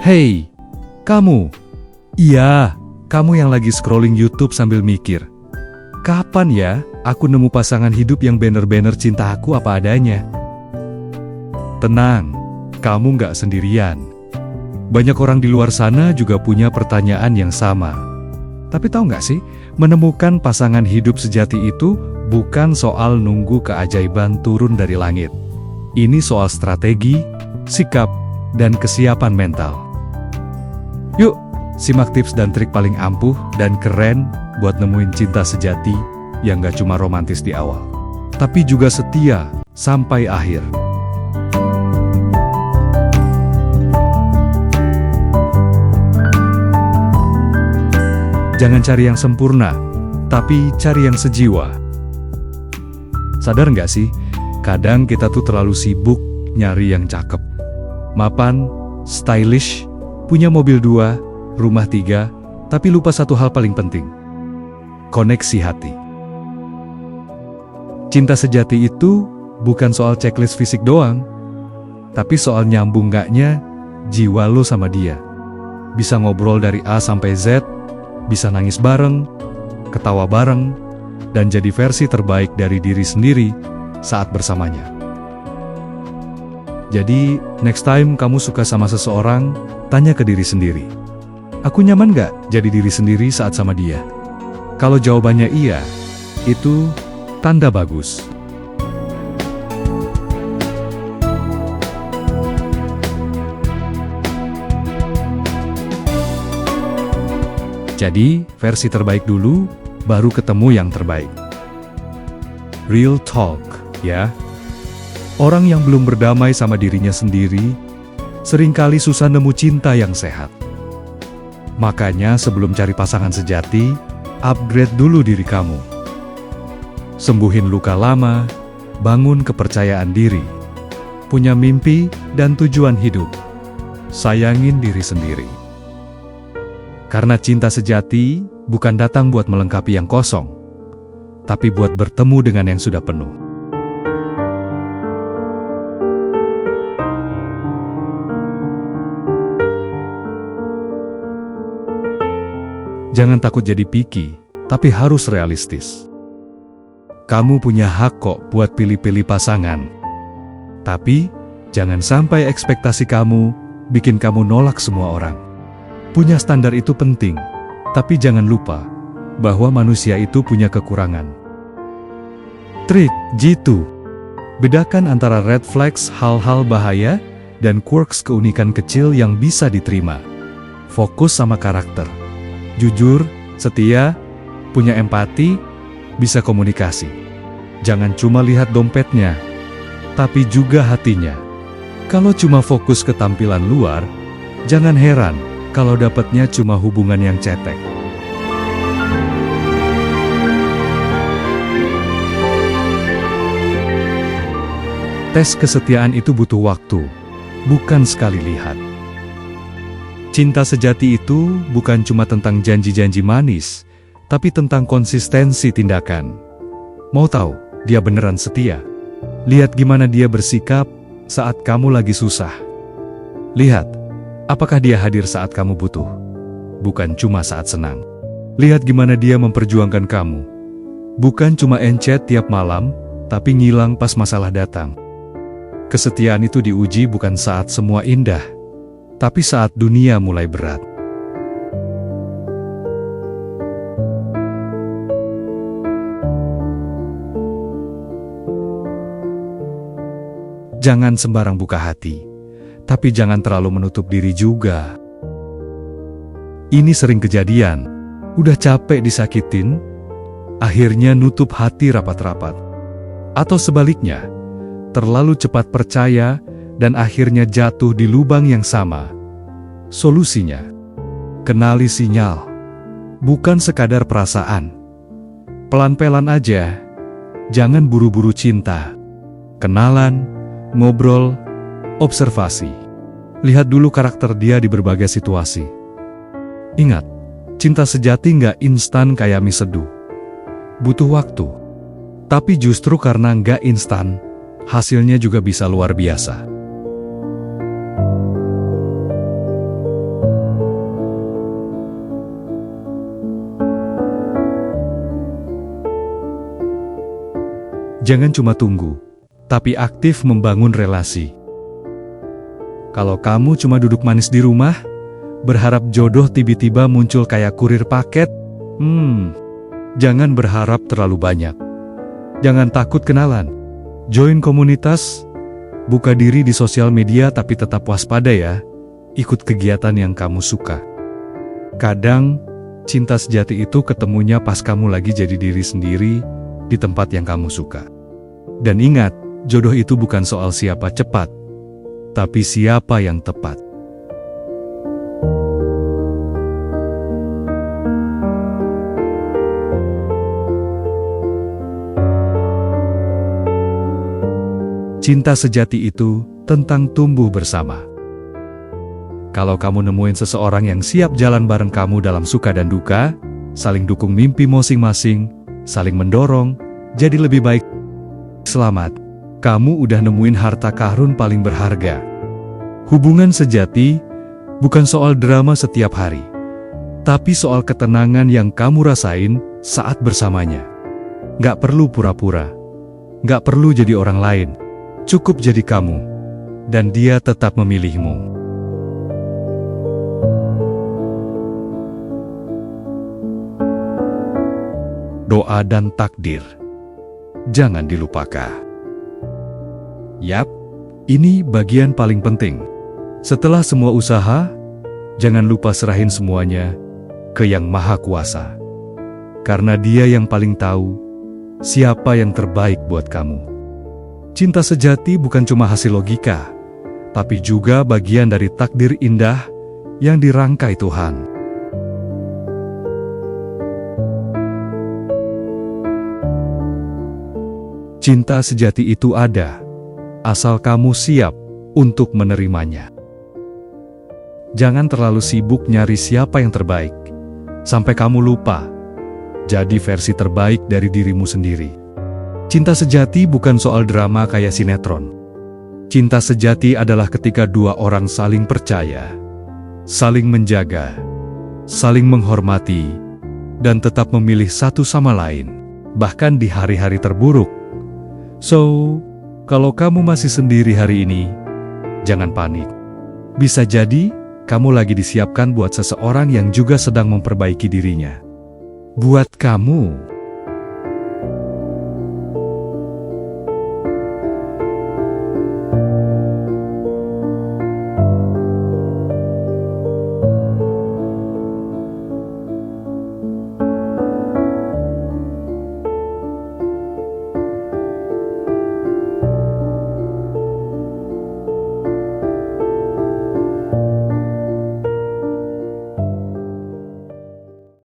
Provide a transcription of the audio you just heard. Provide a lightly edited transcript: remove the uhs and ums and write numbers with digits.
Hei, kamu. Iya, kamu yang lagi scrolling YouTube sambil mikir. Kapan ya aku nemu pasangan hidup yang bener-bener cinta aku apa adanya? Tenang, kamu nggak sendirian. Banyak orang di luar sana juga punya pertanyaan yang sama. Tapi tahu nggak sih, menemukan pasangan hidup sejati itu bukan soal nunggu keajaiban turun dari langit. Ini soal strategi, sikap, dan kesiapan mental. Yuk, simak tips dan trik paling ampuh dan keren buat nemuin cinta sejati yang gak cuma romantis di awal, tapi juga setia sampai akhir. Jangan cari yang sempurna, tapi cari yang sejiwa. Sadar nggak sih, kadang kita tuh terlalu sibuk nyari yang cakep, mapan, stylish, punya mobil 2, rumah 3, tapi lupa satu hal paling penting. Koneksi hati. Cinta sejati itu bukan soal checklist fisik doang, tapi soal nyambung gaknya jiwa lo sama dia. Bisa ngobrol dari A sampai Z, bisa nangis bareng, ketawa bareng, dan jadi versi terbaik dari diri sendiri saat bersamanya. Jadi, next time kamu suka sama seseorang, tanya ke diri sendiri. Aku nyaman gak jadi diri sendiri saat sama dia? Kalau jawabannya iya, itu tanda bagus. Jadi, versi terbaik dulu, baru ketemu yang terbaik. Real talk, ya. Orang yang belum berdamai sama dirinya sendiri, seringkali susah nemu cinta yang sehat. Makanya sebelum cari pasangan sejati, upgrade dulu diri kamu. Sembuhin luka lama, bangun kepercayaan diri. Punya mimpi dan tujuan hidup. Sayangin diri sendiri. Karena cinta sejati bukan datang buat melengkapi yang kosong, tapi buat bertemu dengan yang sudah penuh. Jangan takut jadi picky, tapi harus realistis. Kamu punya hak kok buat pilih-pilih pasangan. Tapi, jangan sampai ekspektasi kamu bikin kamu nolak semua orang. Punya standar itu penting, tapi jangan lupa bahwa manusia itu punya kekurangan. Trik G2. Bedakan antara red flags hal-hal bahaya dan quirks keunikan kecil yang bisa diterima. Fokus sama karakter. Jujur, setia, punya empati, bisa komunikasi. Jangan cuma lihat dompetnya, tapi juga hatinya. Kalau cuma fokus ke tampilan luar, jangan heran kalau dapatnya cuma hubungan yang cetek. Tes kesetiaan itu butuh waktu, bukan sekali lihat. Cinta sejati itu bukan cuma tentang janji-janji manis, tapi tentang konsistensi tindakan. Mau tahu, dia beneran setia? Lihat gimana dia bersikap saat kamu lagi susah. Lihat, apakah dia hadir saat kamu butuh? Bukan cuma saat senang. Lihat gimana dia memperjuangkan kamu. Bukan cuma encet tiap malam, tapi ngilang pas masalah datang. Kesetiaan itu diuji bukan saat semua indah, tapi saat dunia mulai berat. Jangan sembarang buka hati, tapi jangan terlalu menutup diri juga. Ini sering kejadian, udah capek disakitin, akhirnya nutup hati rapat-rapat. Atau sebaliknya, terlalu cepat percaya dan akhirnya jatuh di lubang yang sama. Solusinya, kenali sinyal, bukan sekadar perasaan. Pelan-pelan aja, jangan buru-buru cinta. Kenalan, ngobrol, observasi. Lihat dulu karakter dia di berbagai situasi. Ingat, cinta sejati nggak instan kayak mie seduh. Butuh waktu. Tapi justru karena nggak instan, hasilnya juga bisa luar biasa. Jangan cuma tunggu, tapi aktif membangun relasi. Kalau kamu cuma duduk manis di rumah, berharap jodoh tiba-tiba muncul kayak kurir paket, jangan berharap terlalu banyak. Jangan takut kenalan. Join komunitas, buka diri di sosial media tapi tetap waspada ya. Ikut kegiatan yang kamu suka. Kadang, cinta sejati itu ketemunya pas kamu lagi jadi diri sendiri di tempat yang kamu suka. Dan ingat, jodoh itu bukan soal siapa cepat, tapi siapa yang tepat. Cinta sejati itu tentang tumbuh bersama. Kalau kamu nemuin seseorang yang siap jalan bareng kamu dalam suka dan duka, saling dukung mimpi masing-masing, saling mendorong, jadi lebih baik. Selamat, kamu udah nemuin harta karun paling berharga. Hubungan sejati bukan soal drama setiap hari, tapi soal ketenangan yang kamu rasain saat bersamanya. Gak perlu pura-pura, gak perlu jadi orang lain. Cukup jadi kamu, dan dia tetap memilihmu. Doa dan takdir jangan dilupakan. Yap, ini bagian paling penting. Setelah semua usaha, jangan lupa serahin semuanya ke Yang Maha Kuasa. Karena Dia yang paling tahu siapa yang terbaik buat kamu. Cinta sejati bukan cuma hasil logika, tapi juga bagian dari takdir indah yang dirangkai Tuhan. Cinta sejati itu ada, asal kamu siap untuk menerimanya. Jangan terlalu sibuk nyari siapa yang terbaik, sampai kamu lupa jadi versi terbaik dari dirimu sendiri. Cinta sejati bukan soal drama kayak sinetron. Cinta sejati adalah ketika dua orang saling percaya, saling menjaga, saling menghormati, dan tetap memilih satu sama lain, bahkan di hari-hari terburuk. So, kalau kamu masih sendiri hari ini, jangan panik. Bisa jadi, kamu lagi disiapkan buat seseorang yang juga sedang memperbaiki dirinya. Buat kamu.